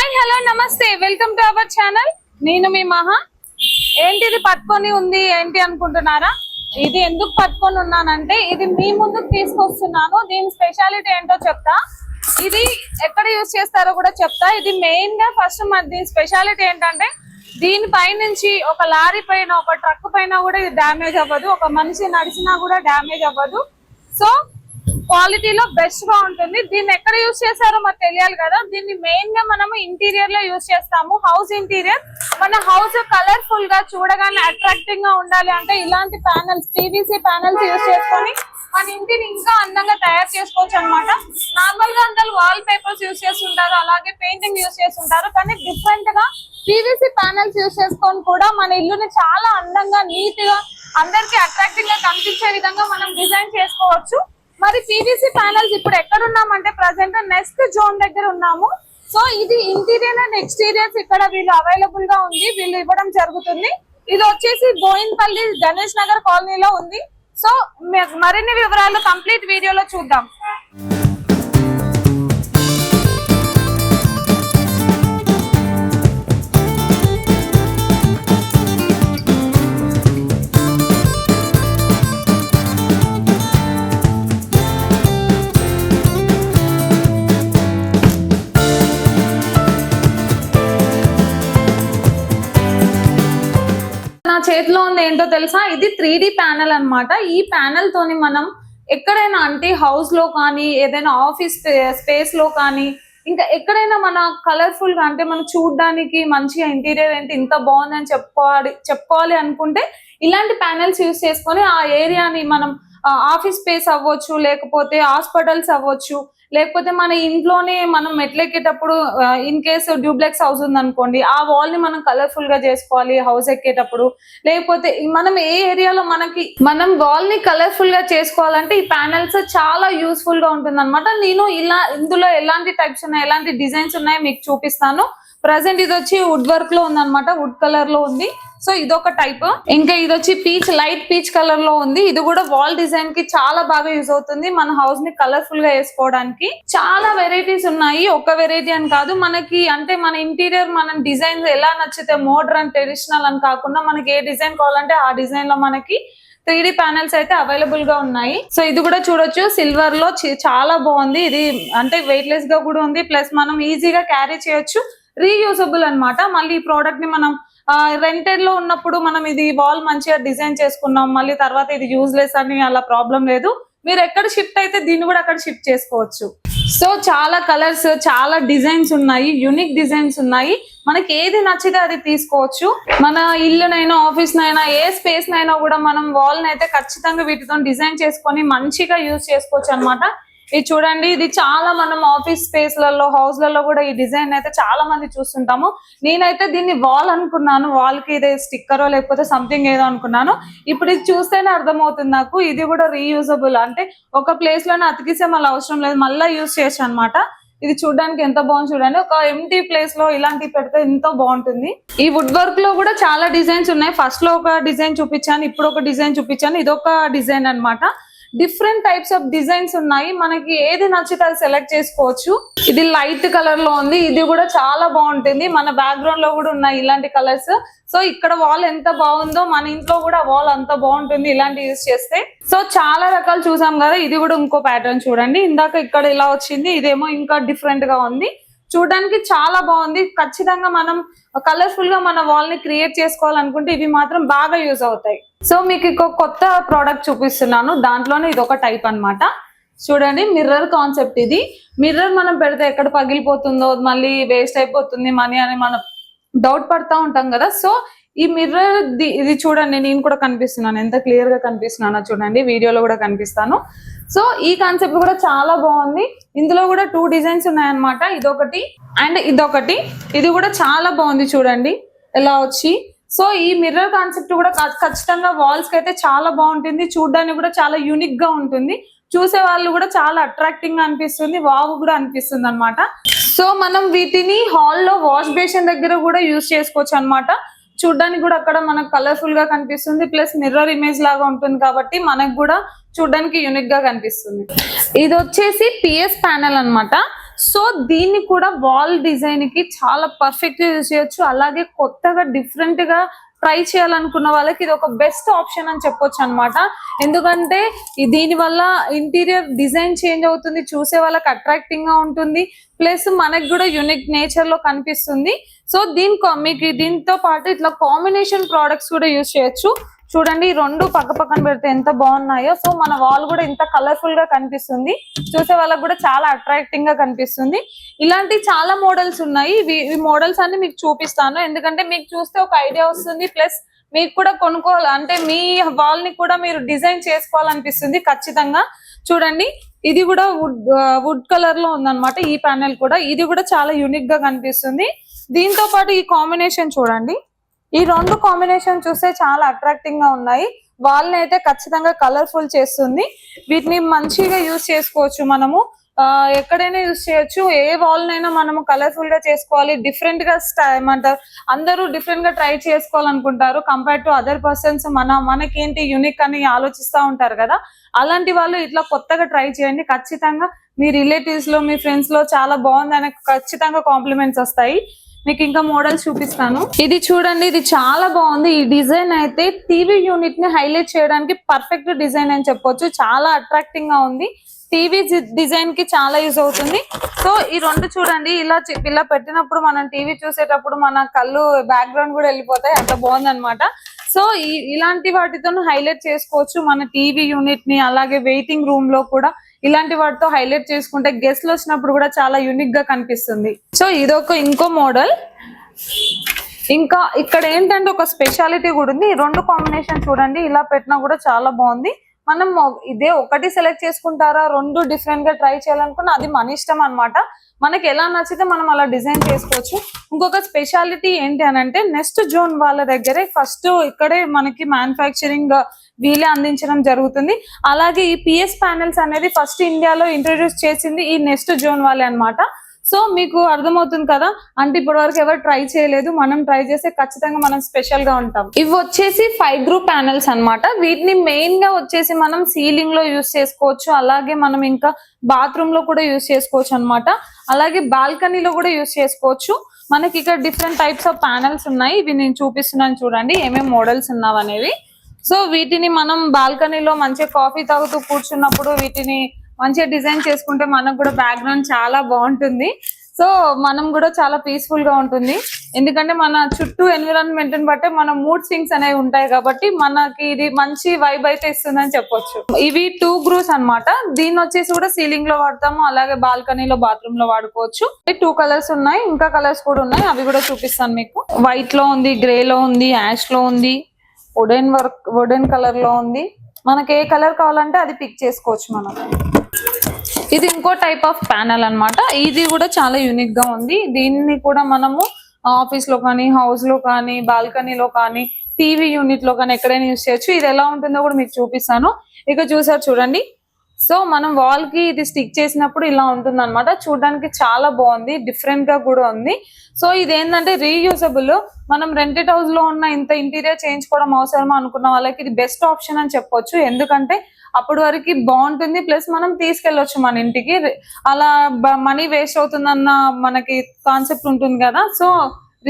Hi hello నమస్తే welcome to our channel. నేను మీ మహా. ఏంటిది పట్టుకొని ఉంది ఏంటి అనుకుంటున్నారా? ఇది ఎందుకు పట్టుకొని ఉన్నానంటే ఇది మీ ముందుకు తీసుకొస్తున్నాను. దీని స్పెషాలిటీ ఏంటో చెప్తా, ఇది ఎక్కడ యూజ్ చేస్తారో కూడా చెప్తా. ఇది మెయిన్ గా ఫస్ట్ దీని స్పెషాలిటీ ఏంటంటే దీనిపై నుంచి ఒక లారీ పైన ఒక ట్రక్ పైన కూడా ఇది డ్యామేజ్ అవ్వదు, ఒక మనిషి నడిచినా కూడా డ్యామేజ్ అవ్వదు. సో క్వాలిటీలో బెస్ట్ గా ఉంటుంది. దీన్ని ఎక్కడ యూజ్ చేస్తారో మాకు తెలియాలి కదా. దీన్ని మెయిన్ గా మనము ఇంటీరియర్ లో యూజ్ చేస్తాము. హౌస్ ఇంటీరియర్, మన హౌస్ కలర్ఫుల్ గా చూడగానే అట్రాక్టింగ్ గా ఉండాలి అంటే ఇలాంటి ప్యానల్స్, పీవీసీ ప్యానల్స్ యూజ్ చేసుకొని మన ఇంటిని ఇంకా అందంగా తయారు చేసుకోవచ్చు అనమాట. నార్మల్ గా అందరూ వాల్ పేపర్స్ యూజ్ చేస్తుంటారు, అలాగే పెయింటింగ్ యూజ్ చేస్తుంటారు, కానీ డిఫరెంట్ గా పీవీసీ ప్యానల్స్ యూజ్ చేసుకొని కూడా మన ఇల్లుని చాలా అందంగా, నీట్ గా, అందరికి అట్రాక్టింగ్ గా కనిపించే విధంగా మనం డిజైన్ చేసుకోవచ్చు. మరి పీవీసీ ప్యానల్స్ ఇప్పుడు ఎక్కడ ఉన్నామంటే ప్రజెంట్ నెక్స్ట్ జోన్ దగ్గర ఉన్నాము. సో ఇది ఇంటీరియర్ అండ్ ఎక్స్టీరియర్స్ ఇక్కడ వీళ్ళు అవైలబుల్ గా ఉంది, వీళ్ళు ఇవ్వడం జరుగుతుంది. ఇది వచ్చేసి బోయిన్పల్లి గణేష్ నగర్ కాలనీలో ఉంది. సో మరిన్ని వివరాలు కంప్లీట్ వీడియోలో చూద్దాం. నా చేతిలో ఉంది ఏంటో తెలుసా? ఇది 3D ప్యానెల్ అన్నమాట. ఈ ప్యానెల్ తోని మనం ఎక్కడైనా అంటే హౌస్ లో కానీ, ఏదైనా ఆఫీస్ స్పేస్ లో కానీ, ఇంకా ఎక్కడైనా మన కలర్ఫుల్ గా అంటే మనం చూడడానికి మంచిగా ఇంటీరియర్ ఏంటి ఇంత బాగుందని చెప్పుకోవాలి అనుకుంటే ఇలాంటి ప్యానెల్స్ యూజ్ చేసుకొని ఆ ఏరియాని మనం ఆఫీస్ స్పేస్ అవ్వచ్చు, లేకపోతే హాస్పిటల్స్ అవ్వచ్చు, లేకపోతే మన ఇంట్లోనే మనం మెట్లెక్కేటప్పుడు ఇన్ కేసు డ్యూప్లెక్స్ హౌస్ ఉంది అనుకోండి, ఆ వాల్ ని మనం కలర్ఫుల్ గా చేసుకోవాలి హౌస్ ఎక్కేటప్పుడు, లేకపోతే మనం ఏ ఏరియాలో మనం వాల్ ని కలర్ఫుల్ గా చేసుకోవాలంటే ఈ ప్యానెల్స్ చాలా యూస్ఫుల్ గా ఉంటుంది అనమాట. నేను ఇందులో ఎలాంటి టైప్స్ ఉన్నాయి, ఎలాంటి డిజైన్స్ ఉన్నాయో మీకు చూపిస్తాను. ప్రజెంట్ ఇది వచ్చి వుడ్ వర్క్ లో ఉందన్నమాట, వుడ్ కలర్ లో ఉంది. సో ఇదొక టైప్. ఇంకా ఇది వచ్చి లైట్ పీచ్ కలర్ లో ఉంది. ఇది కూడా వాల్ డిజైన్ కి చాలా బాగా యూజ్ అవుతుంది, మన హౌస్ ని కలర్ఫుల్ గా వేసుకోవడానికి. చాలా వెరైటీస్ ఉన్నాయి, ఒక వెరైటీ అని కాదు. మనకి అంటే మన ఇంటీరియర్, మన డిజైన్స్ ఎలా నచ్చితే మోడర్న్ ట్రెడిషనల్ అని కాకుండా మనకి ఏ డిజైన్ కావాలంటే ఆ డిజైన్ లో మనకి 3D ప్యానెల్స్ అయితే అవైలబుల్ గా ఉన్నాయి. సో ఇది కూడా చూడొచ్చు, సిల్వర్ లో చాలా బాగుంది. ఇది అంటే వెయిట్ లెస్ గా కూడా ఉంది, ప్లస్ మనం ఈజీగా క్యారీ చేయొచ్చు, రీయూజబుల్ అన్నమాట. మళ్ళీ ఈ ప్రోడక్ట్ ని మనం రెంటెడ్ లో ఉన్నప్పుడు మనం ఇది వాల్ మంచిగా డిజైన్ చేసుకున్నాం, మళ్ళీ తర్వాత ఇది యూజ్లెస్ అని అలా ప్రాబ్లం లేదు. మీరు ఎక్కడ షిఫ్ట్ అయితే దీన్ని కూడా అక్కడ షిఫ్ట్ చేసుకోవచ్చు. సో చాలా కలర్స్, చాలా డిజైన్స్ ఉన్నాయి, యూనిక్ డిజైన్స్ ఉన్నాయి. మనకి ఏది నచ్చితే అది తీసుకోవచ్చు. మన ఇల్లునైనా ఆఫీస్ నైనా ఏ స్పేస్ నైనా కూడా మనం వాల్ నైతే ఖచ్చితంగా వీటితో డిజైన్ చేసుకొని మంచిగా యూజ్ చేసుకోవచ్చు అనమాట. ఇది చూడండి, ఇది చాలా మనం ఆఫీస్ స్పేస్ లలో, హౌస్ లలో కూడా ఈ డిజైన్ అయితే చాలా మంది చూస్తుంటాము. నేనైతే దీన్ని వాల్ అనుకున్నాను, వాల్ కి ఇదే స్టిక్కరో లేకపోతే సంథింగ్ ఏదో అనుకున్నాను. ఇప్పుడు ఇది చూస్తేనే అర్థమవుతుంది నాకు, ఇది కూడా రీయూజబుల్. అంటే ఒక ప్లేస్ లోనే అతికిసే మళ్ళీ అవసరం లేదు, మళ్ళీ యూజ్ చేయొచ్చు అనమాట. ఇది చూడడానికి ఎంత బాగుంది చూడండి. ఒక ఎంటీ ప్లేస్ లో ఇలాంటివి పెడితే ఎంతో బాగుంటుంది. ఈ వుడ్ వర్క్ లో కూడా చాలా డిజైన్స్ ఉన్నాయి. ఫస్ట్ లో ఒక డిజైన్ చూపించాను, ఇప్పుడు ఒక డిజైన్ చూపించాను, ఇదొక డిజైన్ అన్నమాట. డిఫరెంట్ టైప్స్ ఆఫ్ డిజైన్స్ ఉన్నాయి, మనకి ఏది నచ్చితే అది సెలెక్ట్ చేసుకోవచ్చు. ఇది లైట్ కలర్ లో ఉంది, ఇది కూడా చాలా బాగుంటుంది. మన బ్యాక్గ్రౌండ్ లో కూడా ఉన్నాయి ఇలాంటి కలర్స్. సో ఇక్కడ వాల్ ఎంత బాగుందో మన ఇంట్లో కూడా వాల్ అంత బాగుంటుంది ఇలాంటి యూజ్ చేస్తే. సో చాలా రకాలు చూసాం కదా, ఇది కూడా ఇంకో ప్యాటర్న్ చూడండి. ఇందాక ఇక్కడ ఇలా వచ్చింది, ఇదేమో ఇంకా డిఫరెంట్ గా ఉంది, చూడడానికి చాలా బాగుంది. ఖచ్చితంగా మనం కలర్ఫుల్ గా మన వాల్ ని క్రియేట్ చేసుకోవాలనుకుంటే ఇవి మాత్రం బాగా యూజ్ అవుతాయి. సో మీకు ఇంకో కొత్త ప్రోడక్ట్ చూపిస్తున్నాను, దాంట్లోనే ఇది ఒక టైప్ అన్నమాట. చూడండి, మిర్రర్ కాన్సెప్ట్. ఇది మిర్రర్ మనం పెడితే ఎక్కడ పగిలిపోతుందో, మళ్ళీ వేస్ట్ అయిపోతుంది మనీ అని మనం డౌట్ పడతా ఉంటాం కదా. సో ఈ మిర్రర్ ఇది చూడండి, నేను కూడా కనిపిస్తున్నాను, ఎంత క్లియర్ గా కనిపిస్తున్నానో చూడండి, వీడియోలో కూడా కనిపిస్తాను. సో ఈ కాన్సెప్ట్ కూడా చాలా బాగుంది. ఇందులో కూడా 2 డిజైన్స్ ఉన్నాయన్నమాట, ఇదొకటి అండ్ ఇదొకటి. ఇది కూడా చాలా బాగుంది చూడండి ఎలా వచ్చి. సో ఈ మిర్రర్ కాన్సెప్ట్ కూడా ఖచ్చితంగా వాల్స్ కి అయితే చాలా బాగుంటుంది, చూడడానికి కూడా చాలా యూనిక్ గా ఉంటుంది, చూసే వాళ్ళు కూడా చాలా అట్రాక్టింగ్ గా అనిపిస్తుంది, వావ్ కూడా అనిపిస్తుంది అనమాట. సో మనం వీటిని హాల్లో వాష్ బేసిన్ దగ్గర కూడా యూజ్ చేసుకోవచ్చు అనమాట. చూడడానికి కూడా అక్కడ మనకు కలర్ఫుల్ గా కనిపిస్తుంది, ప్లస్ మిర్రర్ ఇమేజ్ లాగా ఉంటుంది కాబట్టి మనకు కూడా చూడడానికి యూనిక్ గా కనిపిస్తుంది. ఇది వచ్చేసి పిఎస్ ప్యానెల్ అన్నమాట. సో దీన్ని కూడా వాల్ డిజైన్ కి చాలా పర్ఫెక్ట్ గా యూజ్ చేయొచ్చు. అలాగే కొత్తగా డిఫరెంట్ గా ట్రై చేయాలనుకున్న వాళ్ళకి ఇది ఒక బెస్ట్ ఆప్షన్ అని చెప్పొచ్చు అన్నమాట. ఎందుకంటే దీని వల్ల ఇంటీరియర్ డిజైన్ చేంజ్ అవుతుంది, చూసే వాళ్ళకి అట్రాక్టింగ్ గా ఉంటుంది, ప్లస్ మనకి కూడా యూనిక్ నేచర్ లో కనిపిస్తుంది. సో మీకు దీంతో పాటు ఇట్లా కాంబినేషన్ ప్రోడక్ట్స్ కూడా యూజ్ చేయొచ్చు. చూడండి, ఈ రెండు పక్క పక్కన పెడితే ఎంత బాగున్నాయో. సో మన వాల్ కూడా ఇంత కలర్ఫుల్ గా కనిపిస్తుంది, చూసే వాళ్ళకి కూడా చాలా అట్రాక్టింగ్ గా కనిపిస్తుంది. ఇలాంటి చాలా మోడల్స్ ఉన్నాయి. ఈ మోడల్స్ అన్ని మీకు చూపిస్తాను, ఎందుకంటే మీకు చూస్తే ఒక ఐడియా వస్తుంది, ప్లస్ మీకు కూడా కొనుక్కోవాలి అంటే మీ వాల్ ని కూడా మీరు డిజైన్ చేసుకోవాలనిపిస్తుంది ఖచ్చితంగా. చూడండి, ఇది కూడా వుడ్ కలర్ లో ఉందన్నమాట. ఈ ప్యానెల్ కూడా, ఇది కూడా చాలా యూనిక్ గా కనిపిస్తుంది. దీంతో పాటు ఈ కాంబినేషన్ చూడండి, ఈ రెండు కాంబినేషన్ చూస్తే చాలా అట్రాక్టింగ్ గా ఉన్నాయి. వాళ్ళని అయితే ఖచ్చితంగా కలర్ఫుల్ చేస్తుంది. వీటిని మంచిగా యూజ్ చేసుకోవచ్చు, మనము ఎక్కడైనా యూజ్ చేయొచ్చు. ఏ వాల్ నైనా మనము కలర్ఫుల్ గా చేసుకోవాలి, డిఫరెంట్ గా ఏమంటారు, అందరూ డిఫరెంట్ గా ట్రై చేసుకోవాలనుకుంటారు కంపేర్ టు అదర్ పర్సన్స్. మనకేంటి యూనిక్ అని ఆలోచిస్తూ ఉంటారు కదా, అలాంటి వాళ్ళు ఇట్లా కొత్తగా ట్రై చేయండి. ఖచ్చితంగా మీ రిలేటివ్స్ లో, మీ ఫ్రెండ్స్ లో చాలా బాగుందని ఖచ్చితంగా కాంప్లిమెంట్స్ వస్తాయి. మీకు ఇంకా మోడల్స్ చూపిస్తాను. ఇది చూడండి, ఇది చాలా బాగుంది. ఈ డిజైన్ అయితే టీవీ యూనిట్ ని హైలైట్ చేయడానికి పర్ఫెక్ట్ డిజైన్ అని చెప్పొచ్చు. చాలా అట్రాక్టింగ్ గా ఉంది, టీవీ డిజైన్ కి చాలా యూజ్ అవుతుంది. సో ఈ రెండు చూడండి, ఇలా పెట్టినప్పుడు మనం టీవీ చూసేటప్పుడు మన కళ్ళు బ్యాక్గ్రౌండ్ కూడా వెళ్ళిపోతాయి, అంత బాగుంది అనమాట. సో ఇలాంటి వాటితో హైలైట్ చేసుకోవచ్చు మన టీవీ యూనిట్ ని. అలాగే వెయిటింగ్ రూమ్ లో కూడా ఇలాంటి వాటితో హైలైట్ చేసుకుంటే గెస్ట్లు వచ్చినప్పుడు కూడా చాలా యూనిక్ గా కనిపిస్తుంది. సో ఇంకో మోడల్. ఇంకా ఇక్కడ ఏంటంటే ఒక స్పెషాలిటీ కూడా ఉంది. ఈ రెండు కాంబినేషన్ చూడండి, ఇలా పెట్టినా కూడా చాలా బాగుంది. మనం ఇదే ఒకటి సెలెక్ట్ చేసుకుంటారా, రెండు డిఫరెంట్ గా ట్రై చేయాలనుకున్నా అది మన ఇష్టం అన్నమాట. మనకి ఎలా నచ్చితే మనం అలా డిజైన్ చేసుకోవచ్చు. ఇంకొక స్పెషాలిటీ ఏంటి అని అంటే, నెక్స్ట్ జోన్ వాళ్ళ దగ్గరే ఫస్ట్ ఇక్కడే మనకి మ్యానుఫ్యాక్చరింగ్ వీలే అందించడం జరుగుతుంది. అలాగే ఈ పిఎస్ ప్యానెల్స్ అనేది ఫస్ట్ ఇండియాలో ఇంట్రొడ్యూస్ చేసింది ఈ నెక్స్ట్ జోన్ వాళ్ళే అన్నమాట. సో మీకు అర్థమవుతుంది కదా, అంటే ఇప్పటి వరకు ఎవరు ట్రై చేయలేదు, మనం ట్రై చేస్తే ఖచ్చితంగా మనం స్పెషల్ గా ఉంటాం. ఇవి వచ్చేసి 5 గ్రూప్ ప్యానెల్స్ అన్నమాట. వీటిని మెయిన్ గా వచ్చేసి మనం సీలింగ్ లో యూజ్ చేసుకోవచ్చు, అలాగే మనం ఇంకా బాత్రూమ్ లో కూడా యూజ్ చేసుకోవచ్చు అన్నమాట. అలాగే బాల్కనీలో కూడా యూజ్ చేసుకోవచ్చు. మనకి ఇక్కడ డిఫరెంట్ టైప్స్ ఆఫ్ ప్యానెల్స్ ఉన్నాయి. ఇవి నేను చూపిస్తున్నాను చూడండి, ఏమేమి మోడల్స్ ఉన్నావు అనేవి. సో వీటిని మనం బాల్కనీలో మంచిగా కాఫీ తాగుతూ కూర్చున్నప్పుడు వీటిని మంచిగా డిజైన్ చేసుకుంటే మనకు కూడా బ్యాక్గ్రౌండ్ చాలా బాగుంటుంది. సో మనం కూడా చాలా పీస్ఫుల్ గా ఉంటుంది, ఎందుకంటే మన చుట్టూ ఎన్విరాన్మెంట్ ని బట్టే మన మూడ్ స్వింగ్స్ అనేవి ఉంటాయి కాబట్టి మనకి ఇది మంచి వైబ్ అయితే ఇస్తుందని చెప్పొచ్చు. ఇవి 2 గ్రూప్స్ అన్నమాట. దీన్ని వచ్చేసి కూడా సీలింగ్ లో వాడతాము, అలాగే బాల్కనీలో, బాత్రూమ్ లో వాడుకోవచ్చు. 2 కలర్స్ ఉన్నాయి, ఇంకా కలర్స్ కూడా ఉన్నాయి, అవి కూడా చూపిస్తాను మీకు. వైట్ లో ఉంది, గ్రే లో ఉంది, యాష్ లో ఉంది, వుడెన్ కలర్ లో ఉంది. మనకి ఏ కలర్ కావాలంటే అది పిక్ చేసుకోవచ్చు మనం. ఇది ఇంకో టైప్ ఆఫ్ ప్యానెల్ అన్నమాట. ఇది కూడా చాలా యూనిక్ గా ఉంది. దీన్ని కూడా మనము ఆఫీస్ లో కానీ, హౌస్ లో కానీ, బాల్కనీలో కానీ, టీవీ యూనిట్ లో కానీ ఎక్కడైనా యూజ్ చేయొచ్చు. ఇది ఎలా ఉంటుందో కూడా మీకు చూపిస్తాను. ఇక చూసారు చూడండి, సో మనం వాల్ కి ఇది స్టిక్ చేసినప్పుడు ఇలా ఉంటుంది అనమాట. చూడడానికి చాలా బాగుంది, డిఫరెంట్ గా కూడా ఉంది. సో ఇది ఏంటంటే రీయూజబుల్. మనం రెంటెడ్ హౌస్ లో ఉన్న ఇంత ఇంటీరియర్ చేయించుకోవడం అవసరమా అనుకున్న వాళ్ళకి ఇది బెస్ట్ ఆప్షన్ అని చెప్పొచ్చు. ఎందుకంటే అప్పటి వరకు బాగుంటుంది, ప్లస్ మనం తీసుకెళ్ళొచ్చు మన ఇంటికి. అలా మనీ వేస్ట్ అవుతుందన్న మనకి కాన్సెప్ట్ ఉంటుంది కదా. సో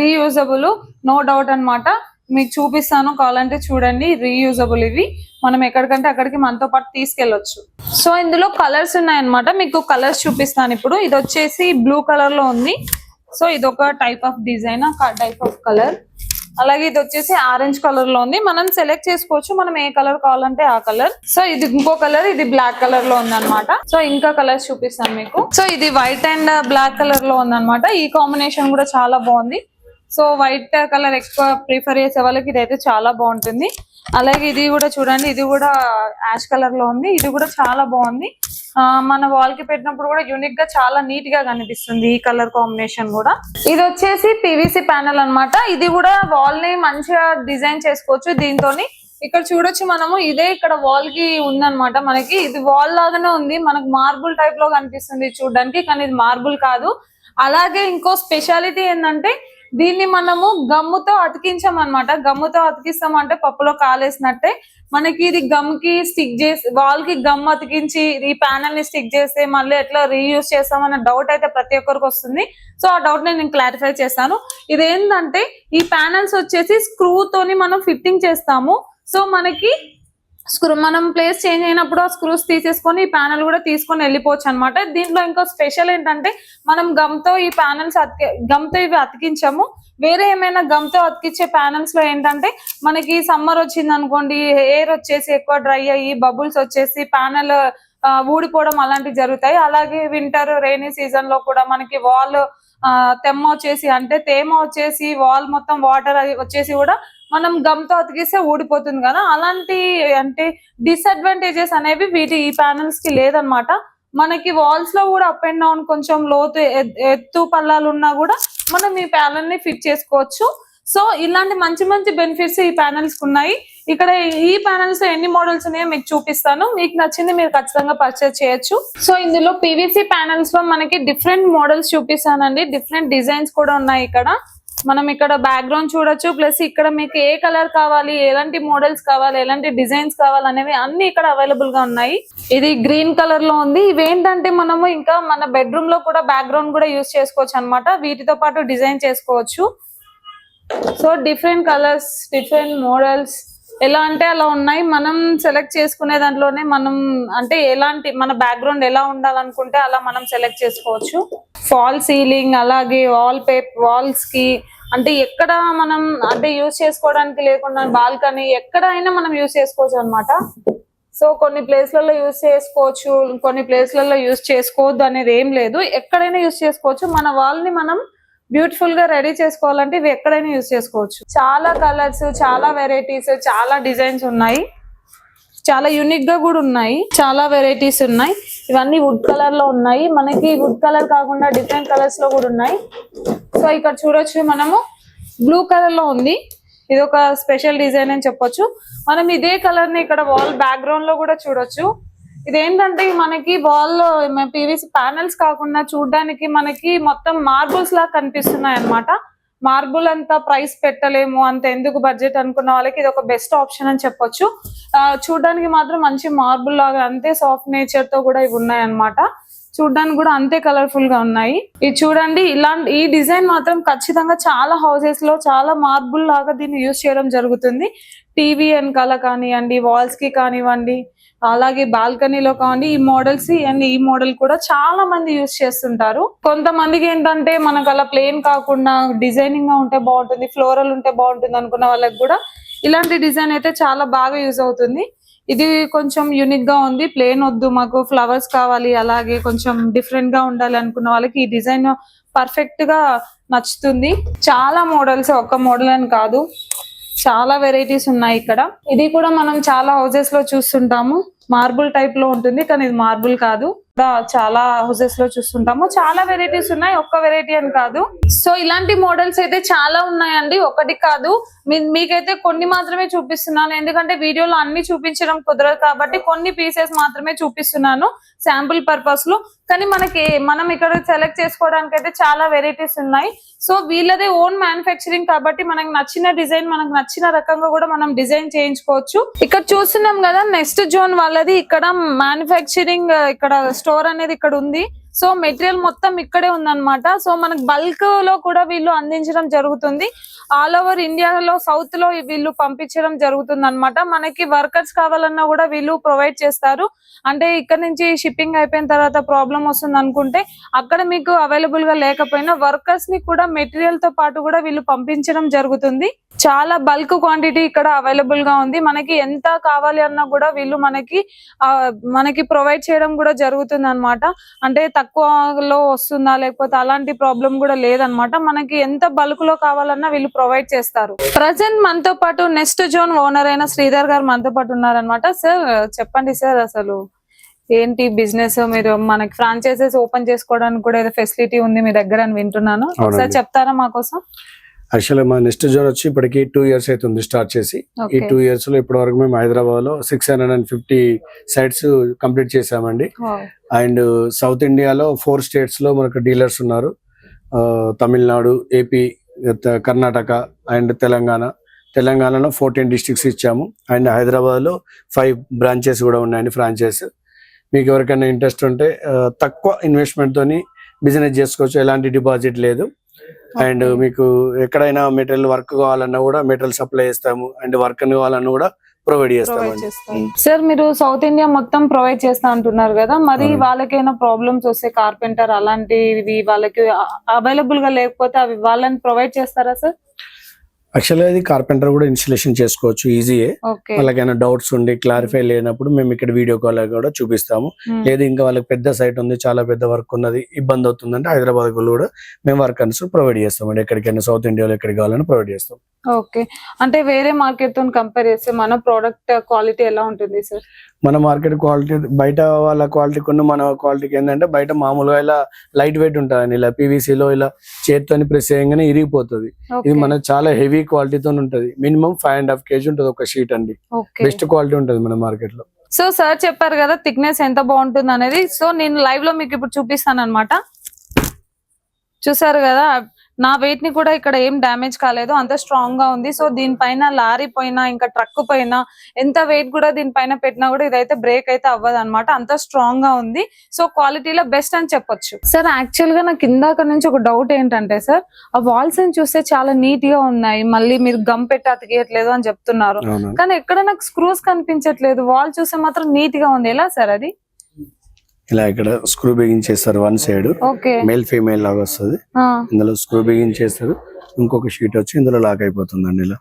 రీయూజబుల్, నో డౌట్ అన్నమాట. మీకు చూపిస్తాను, కావాలంటే చూడండి. రీయూజబుల్ ఇవి, మనం ఎక్కడికంటే అక్కడికి మనతో పాటు తీసుకెళ్ళొచ్చు. సో ఇందులో కలర్స్ ఉన్నాయన్నమాట, మీకు కలర్స్ చూపిస్తాను ఇప్పుడు. ఇది వచ్చేసి బ్లూ కలర్ లో ఉంది. సో ఇది ఒక type of design, type of colour. అలాగే ఇది వచ్చేసి ఆరెంజ్ కలర్ లో ఉంది. మనం సెలెక్ట్ చేసుకోవచ్చు, మనం ఏ కలర్ కావాలంటే ఆ కలర్. సో ఇది ఇంకో కలర్, ఇది బ్లాక్ కలర్ లో ఉంది అనమాట. సో ఇంకా కలర్స్ చూపిస్తాను మీకు. సో ఇది వైట్ అండ్ బ్లాక్ కలర్ లో ఉంది అనమాట. ఈ కాంబినేషన్ కూడా చాలా బాగుంది. సో వైట్ కలర్ ఎక్కువ ప్రిఫర్ చేసే వాళ్ళకి ఇదైతే చాలా బాగుంటుంది. అలాగే ఇది కూడా చూడండి, ఇది కూడా యాష్ కలర్ లో ఉంది. ఇది కూడా చాలా బాగుంది. మన వాల్ కి పెట్టినప్పుడు కూడా యూనిక్ గా చాలా నీట్ గా కనిపిస్తుంది ఈ కలర్ కాంబినేషన్ కూడా. ఇది వచ్చేసి పీవీసీ ప్యానెల్ అన్నమాట. ఇది కూడా వాల్ ని మంచిగా డిజైన్ చేసుకోవచ్చు దీంతోని. ఇక్కడ చూడొచ్చు మనము, ఇదే ఇక్కడ వాల్ కి ఉందన్నమాట. మనకి ఇది వాల్ లాగానే ఉంది, మనకు మార్బుల్ టైప్ లో కనిపిస్తుంది చూడడానికి, కానీ ఇది మార్బుల్ కాదు. అలాగే ఇంకో స్పెషాలిటీ ఏంటంటే దీన్ని మనము గమ్ముతో అతికించాం అనమాట. గమ్ముతో అతికిస్తాం అంటే పప్పులో కాలేసినట్టే. మనకి ఇది గమ్ కి స్టిక్ చేసి వాల్ కి గమ్ అతికించి ఈ ప్యానల్ ని స్టిక్ చేస్తే మళ్ళీ ఎట్లా రీయూజ్ చేస్తాం అన్న డౌట్ అయితే ప్రతి ఒక్కరికి వస్తుంది. సో ఆ డౌట్ నేను క్లారిఫై చేస్తాను. ఇదేంటంటే ఈ ప్యానల్స్ వచ్చేసి స్క్రూ తోని మనం ఫిట్టింగ్ చేస్తాము. సో మనకి మనం ప్లేస్ చేంజ్ అయినప్పుడు ఆ స్క్రూస్ తీసేసుకొని ఈ ప్యానల్ కూడా తీసుకొని వెళ్ళిపోవచ్చు అనమాట. దీంట్లో ఇంకో స్పెషల్ ఏంటంటే మనం గమ్తో ఈ ప్యానల్స్ గమ్తో ఇవి అతికించాము. వేరే ఏమైనా గమ్తో అతికించే ప్యానల్స్ లో ఏంటంటే మనకి సమ్మర్ వచ్చింది అనుకోండి, ఎయిర్ వచ్చేసి ఎక్కువ డ్రై అయ్యి బబుల్స్ వచ్చేసి ప్యానల్ ఊడిపోవడం అలాంటివి జరుగుతాయి. అలాగే వింటర్ రైనీ సీజన్ లో కూడా మనకి వాల్ తెమ్మ వచ్చేసి అంటే తేమ వచ్చేసి వాల్ మొత్తం వాటర్ వచ్చేసి కూడా మనం గమ్తో అతికిస్తే ఊడిపోతుంది కదా. అలాంటి అంటే డిసడ్వాంటేజెస్ అనేవి ఈ ప్యానల్స్ కి లేదనమాట. మనకి వాల్స్ లో కూడా అప్ అండ్ డౌన్ కొంచెం లోతు ఎత్తు పల్లాలు ఉన్నా కూడా మనం ఈ ప్యానల్ ని ఫిట్ చేసుకోవచ్చు. సో ఇలాంటి మంచి మంచి బెనిఫిట్స్ ఈ ప్యానల్స్ కి ఉన్నాయి. ఇక్కడ ఈ ప్యానల్స్ లో ఎన్ని మోడల్స్ ఉన్నాయో మీకు చూపిస్తాను. మీకు నచ్చింది మీరు ఖచ్చితంగా పర్చేస్ చేయొచ్చు. సో ఇందులో పీవీసీ ప్యానల్స్ లో మనకి డిఫరెంట్ మోడల్స్ చూపిస్తానండి. డిఫరెంట్ డిజైన్స్ కూడా ఉన్నాయి ఇక్కడ. మనం ఇక్కడ బ్యాక్గ్రౌండ్ చూడొచ్చు. ప్లస్ ఇక్కడ మీకు ఏ కలర్ కావాలి, ఎలాంటి మోడల్స్ కావాలి, ఎలాంటి డిజైన్స్ కావాలి అనేవి అన్ని ఇక్కడ అవైలబుల్ గా ఉన్నాయి. ఇది గ్రీన్ కలర్ లో ఉంది. ఇవేంటంటే మనము ఇంకా మన బెడ్రూమ్ లో కూడా బ్యాక్గ్రౌండ్ కూడా యూస్ చేసుకోవచ్చు అనమాట. వీటితో పాటు డిజైన్ చేసుకోవచ్చు. So different colours, different models ఎలా అంటే అలా ఉన్నాయి. మనం సెలెక్ట్ చేసుకునే దాంట్లోనే మనం అంటే ఎలాంటి మన బ్యాక్గ్రౌండ్ ఎలా ఉండాలనుకుంటే అలా మనం సెలెక్ట్ చేసుకోవచ్చు. ఫాల్ సీలింగ్, అలాగే వాల్స్ కి అంటే ఎక్కడ మనం అంటే యూజ్ చేసుకోవడానికి లేకుండా బాల్కనీ ఎక్కడైనా మనం యూజ్ చేసుకోవచ్చు అనమాట. సో కొన్ని ప్లేస్లలో యూజ్ చేసుకోవచ్చు, కొన్ని ప్లేస్లలో యూజ్ చేసుకోవద్దు అనేది ఏం లేదు. ఎక్కడైనా యూజ్ చేసుకోవచ్చు. మన వాల్ ని మనం బ్యూటిఫుల్ గా రెడీ చేసుకోవాలంటే ఇవి ఎక్కడైనా యూజ్ చేసుకోవచ్చు. చాలా కలర్స్, చాలా వెరైటీస్, చాలా డిజైన్స్ ఉన్నాయి. చాలా యూనిక్ గా కూడా ఉన్నాయి. చాలా వెరైటీస్ ఉన్నాయి. ఇవన్నీ వుడ్ కలర్ లో ఉన్నాయి. మనకి వుడ్ కలర్ కాకుండా డిఫరెంట్ కలర్స్ లో కూడా ఉన్నాయి. సో ఇక్కడ చూడొచ్చు, మనము బ్లూ కలర్ లో ఉంది. ఇది ఒక స్పెషల్ డిజైన్ అని చెప్పొచ్చు. మనం ఇదే కలర్ ని ఇక్కడ వాల్ బ్యాక్గ్రౌండ్ లో కూడా చూడొచ్చు. ఇదేంటంటే మనకి వాల్ లో పీవీసీ ప్యానల్స్ కాకుండా చూడడానికి మనకి మొత్తం మార్బుల్స్ లాగా కనిపిస్తున్నాయి అన్నమాట. మార్బుల్ అంతా ప్రైస్ పెట్టలేము, అంత ఎందుకు బడ్జెట్ అనుకున్న వాళ్ళకి ఇది ఒక బెస్ట్ ఆప్షన్ అని చెప్పొచ్చు. చూడడానికి మాత్రం మంచి మార్బుల్ లాగా అంతే సాఫ్ట్ నేచర్ తో కూడా ఇవి ఉన్నాయి అన్నమాట. చూడడానికి కూడా అంతే కలర్ఫుల్ గా ఉన్నాయి. ఇది చూడండి, ఈ డిజైన్ మాత్రం ఖచ్చితంగా చాలా హౌసెస్ లో చాలా మార్బుల్ లాగా దీన్ని యూజ్ చేయడం జరుగుతుంది. టీవీ వెనకాల కానివ్వండి, వాల్స్ కి కానివ్వండి, అలాగే బాల్కనీలో కావండి. ఈ మోడల్స్ అండ్ ఈ మోడల్ కూడా చాలా మంది యూజ్ చేస్తుంటారు. కొంతమందికి ఏంటంటే మనకు అలా ప్లేన్ కాకుండా డిజైనింగ్ గా ఉంటే బాగుంటుంది, ఫ్లోరల్ ఉంటే బాగుంటుంది అనుకున్న వాళ్ళకి కూడా ఇలాంటి డిజైన్ అయితే చాలా బాగా యూజ్ అవుతుంది. ఇది కొంచెం యూనిక్ గా ఉంది. ప్లేన్ వద్దు, మాకు ఫ్లవర్స్ కావాలి, అలాగే కొంచెం డిఫరెంట్ గా ఉండాలి అనుకున్న వాళ్ళకి ఈ డిజైన్ పర్ఫెక్ట్ గా నచ్చుతుంది. చాలా మోడల్స్, ఒక్క మోడల్ అని కాదు, చాలా వెరైటీస్ ఉన్నాయి ఇక్కడ. ఇది కూడా మనం చాలా హౌసెస్ లో చూస్తుంటాము. మార్బుల్ టైప్ లో ఉంటుంది, కానీ ఇది మార్బుల్ కాదు. చాలా హౌసెస్ లో చూస్తుంటాము. చాలా వెరైటీస్ ఉన్నాయి, ఒక్క వెరైటీ అని కాదు. సో ఇలాంటి మోడల్స్ అయితే చాలా ఉన్నాయండి, ఒకటి కాదు. మీకైతే కొన్ని మాత్రమే చూపిస్తున్నాను, ఎందుకంటే వీడియోలో అన్ని చూపించడం కుదరదు కాబట్టి కొన్ని పీసెస్ మాత్రమే చూపిస్తున్నాను శాంపుల్ పర్పస్ లో. కానీ మనం ఇక్కడ సెలెక్ట్ చేసుకోవడానికి అయితే చాలా వెరైటీస్ ఉన్నాయి. సో వీళ్ళదే ఓన్ మ్యానుఫ్యాక్చరింగ్ కాబట్టి మనకు నచ్చిన డిజైన్, మనకు నచ్చిన రకంగా కూడా మనం డిజైన్ చేయించుకోవచ్చు. ఇక్కడ చూస్తున్నాం కదా, నెక్స్ట్ జోన్ వాళ్ళది. ఇక్కడ మ్యానుఫ్యాక్చరింగ్, ఇక్కడ స్టోర్ అనేది ఇక్కడ ఉంది. సో మెటీరియల్ మొత్తం ఇక్కడే ఉందన్నమాట. సో మనకు బల్క్ లో కూడా వీళ్ళు అందించడం జరుగుతుంది. ఆల్ ఓవర్ ఇండియాలో సౌత్ లో వీళ్ళు పంపించడం జరుగుతుంది అనమాట. మనకి వర్కర్స్ కావాలన్నా కూడా వీళ్ళు ప్రొవైడ్ చేస్తారు. అంటే ఇక్కడ నుంచి షిప్పింగ్ అయిపోయిన తర్వాత ప్రాబ్లం వస్తుంది అనుకుంటే అక్కడ మీకు అవైలబుల్ గా లేకపోయినా వర్కర్స్ ని కూడా మెటీరియల్ తో పాటు కూడా వీళ్ళు పంపించడం జరుగుతుంది. చాలా బల్క్ క్వాంటిటీ ఇక్కడ అవైలబుల్ గా ఉంది. మనకి ఎంత కావాలి అన్నా కూడా వీళ్ళు మనకి ప్రొవైడ్ చేయడం కూడా జరుగుతుంది అనమాట. అంటే తక్కువలో వస్తుందా లేకపోతే అలాంటి ప్రాబ్లం కూడా లేదనమాట. మనకి ఎంత బల్క్ లో కావాలన్నా వీళ్ళు ప్రొవైడ్ చేస్తారు. ప్రజెంట్ మనతో పాటు నెక్స్ట్ జోన్ ఓనర్ అయిన శ్రీధర్ గారు మనతో పాటు ఉన్నారనమాట. సార్ చెప్పండి సార్, అసలు ఏంటి బిజినెస్? మీరు మనకి ఫ్రాంచైజెస్ ఓపెన్ చేసుకోవడానికి కూడా ఏదో ఫెసిలిటీ ఉంది మీ దగ్గర అని వింటున్నాను. సార్ చెప్తారా మా కోసం? యాక్చువల్లీ మా నెక్స్ట్ జోన్ వచ్చి ఇప్పటికి 2 years అవుతుంది స్టార్ట్ చేసి. ఈ 2 years లో ఇప్పటి వరకు మేము హైదరాబాద్ లో 650 సైట్స్ కంప్లీట్ చేసామండి. అండ్ సౌత్ ఇండియాలో 4 states లో మనకు డీలర్స్ ఉన్నారు. తమిళనాడు, ఏపీ, కర్ణాటక అండ్ తెలంగాణలో 14 డిస్ట్రిక్ట్స్ ఇచ్చాము. అండ్ హైదరాబాద్లో 5 బ్రాంచెస్ కూడా ఉన్నాయండి, ఫ్రాంచైజ్. మీకు ఎవరికైనా ఇంట్రెస్ట్ ఉంటే తక్కువ ఇన్వెస్ట్మెంట్ తోని బిజినెస్ చేసుకోవచ్చు, ఎలాంటి డిపాజిట్ లేదు. అండ్ మీకు ఎక్కడైనా మెటీరియల్ వర్క్ కావాలన్నా కూడా మెటీరియల్ సప్లై చేస్తాము, అండ్ వర్క్ కావాలన్నా కూడా ప్రొవైడ్ చేస్తామండి. సార్ మీరు సౌత్ ఇండియా మొత్తం ప్రొవైడ్ చేస్తా అంటున్నారు కదా, మరి వాళ్ళకైనా ప్రాబ్లమ్స్ వస్తే కార్పెంటర్ అలాంటివి వాళ్ళకి అవైలబుల్ గా లేకపోతే అవి వాళ్ళని ప్రొవైడ్ చేస్తారా సార్? యాక్చువల్గా ఇది కార్పెంటర్ కూడా ఇన్స్టలేషన్ చేసుకోవచ్చు, ఈజీయే. వాళ్ళకైనా డౌట్స్ ఉండి క్లారిఫై లేనప్పుడు మేము ఇక్కడ వీడియో కాల్ కూడా చూపిస్తాము. లేదు ఇంకా వాళ్ళకి పెద్ద సైట్ ఉంది, చాలా పెద్ద వర్క్ ఉన్నది, ఇబ్బంది అవుతుందంటే హైదరాబాద్ కూడా మేము వర్కర్స్ ప్రొవైడ్ చేస్తామండి. ఎక్కడికైనా సౌత్ ఇండియాలో ఎక్కడికి కావాలని ప్రొవైడ్ చేస్తాం. ఓకే, అంటే వేరే మార్కెట్ తో కంపేర్ చేస్తే మన ప్రోడక్ట్ క్వాలిటీ ఎలా ఉంటుంది సార్? మన మార్కెట్ క్వాలిటీ బయట వాళ్ళ క్వాలిటీకి ఉన్న మన క్వాలిటీకి ఏంటంటే, బయట మామూలుగా ఇలా లైట్ వెయిట్ ఉంటుంది, ఇలా పీవీసీలో ఇలా చేతితో ప్రెస్ చేయగానే ఇరిగిపోతుంది. ఇది మనకు చాలా హెవీ క్వాలిటీతో ఉంటది, మినిమం 5.5 kg ఉంటుంది ఒక షీట్ అండి. బెస్ట్ క్వాలిటీ ఉంటుంది మన మార్కెట్ లో. సో సార్ చెప్పారు కదా థిక్నెస్ ఎంత బాగుంటుంది అనేది, సో నేను లైవ్ లో మీకు ఇప్పుడు చూపిస్తాను అనమాట. చూసారు కదా, నా వెయిట్ ని కూడా ఇక్కడ ఏం డ్యామేజ్ కాలేదు, అంత స్ట్రాంగ్ గా ఉంది. సో దీనిపైన లారీ పైన ఇంకా ట్రక్ పైన ఎంత వెయిట్ కూడా దీనిపైన పెట్టినా కూడా ఇదైతే బ్రేక్ అయితే అవ్వదు అనమాట, అంత స్ట్రాంగ్ గా ఉంది. సో క్వాలిటీలో బెస్ట్ అని చెప్పొచ్చు. సార్ యాక్చువల్ గా నాకు ఇందాక నుంచి ఒక డౌట్ ఏంటంటే సార్, ఆ వాల్స్ అని చూస్తే చాలా నీట్ గా ఉన్నాయి, మళ్ళీ మీరు గమ్ పెట్టి అతికేయట్లేదు అని చెప్తున్నారు, కానీ ఎక్కడ నాకు స్క్రూస్ కనిపించట్లేదు, వాల్ చూస్తే మాత్రం నీట్ గా ఉంది. ఎలా సార్ అది? ఇలా ఇక్కడ స్క్రూ బిగించేస్తారు, వన్ సైడ్ మేల్ ఫీమేల్ లాగా వస్తుంది, ఇందులో స్క్రూ బిగించేస్తారు, ఇంకొక షీట్ వచ్చి ఇందులో లాక్ అయిపోతుందండి, ఇలా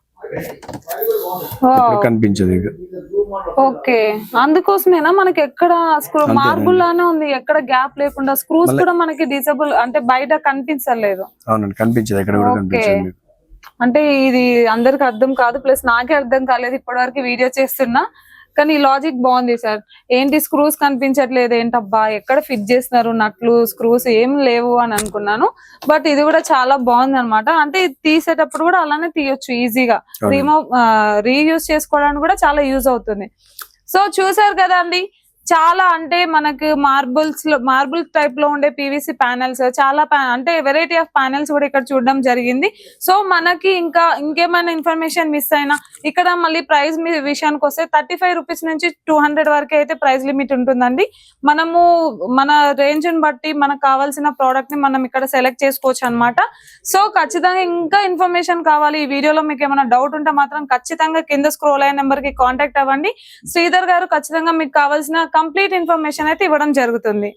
కనిపించదు ఇక. ఓకే, అందుకోసమేనా మనకి ఎక్కడ స్క్రూ మార్బుల్ లానే ఉంది, ఎక్కడ గ్యాప్ లేకుండా స్క్రూస్ కూడా మనకి డిజబుల్ అంటే బయట కనిపించలేదు. అవునండి, కనిపించదు, ఎక్కడ కూడా కనిపించదు. అంటే ఇది అందరికి అర్థం కాదు, ప్లస్ నాకే అర్థం కాలేదు ఇప్పటి వరకు వీడియో చేస్తున్నా, కానీ ఈ లాజిక్ బాగుంది సార్. ఏంటి స్క్రూస్ కనిపించట్లేదు ఏంటబ్బా, ఎక్కడ ఫిట్ చేస్తున్నారు, నట్లు స్క్రూస్ ఏం లేవు అని అనుకున్నాను. బట్ ఇది కూడా చాలా బాగుంది అనమాట. అంటే ఇది తీసేటప్పుడు కూడా అలానే తీయొచ్చు ఈజీగా, రీయూజ్ చేసుకోవడానికి కూడా చాలా యూజ్ అవుతుంది. సో చూసారు కదా అండి, చాలా అంటే మనకు మార్బుల్ టైప్ లో ఉండే పీవీసీ ప్యానెల్స్, చాలా అంటే వెరైటీ ఆఫ్ ప్యానెల్స్ కూడా ఇక్కడ చూడడం జరిగింది. సో మనకి ఇంకేమైనా ఇన్ఫర్మేషన్ మిస్ అయినా ఇక్కడ మళ్ళీ ప్రైస్ విషయానికి వస్తే 35 రూపీస్ నుంచి 200 వరకు అయితే ప్రైస్ లిమిట్ ఉంటుందండి. మనము మన రేంజ్ ని బట్టి మనకు కావాల్సిన ప్రోడక్ట్ ని మనం ఇక్కడ సెలెక్ట్ చేసుకోవచ్చు అనమాట. సో ఖచ్చితంగా ఇంకా ఇన్ఫర్మేషన్ కావాలి, ఈ వీడియోలో మీకు ఏమైనా డౌట్ ఉంటే మాత్రం ఖచ్చితంగా కింద స్క్రోల్ అయిన నెంబర్ కి కాంటాక్ట్ అవ్వండి. శ్రీధర్ గారు ఖచ్చితంగా మీకు కావాల్సిన కంప్లీట్ ఇన్ఫర్మేషన్ అయితే ఇవ్వడం జరుగుతుంది.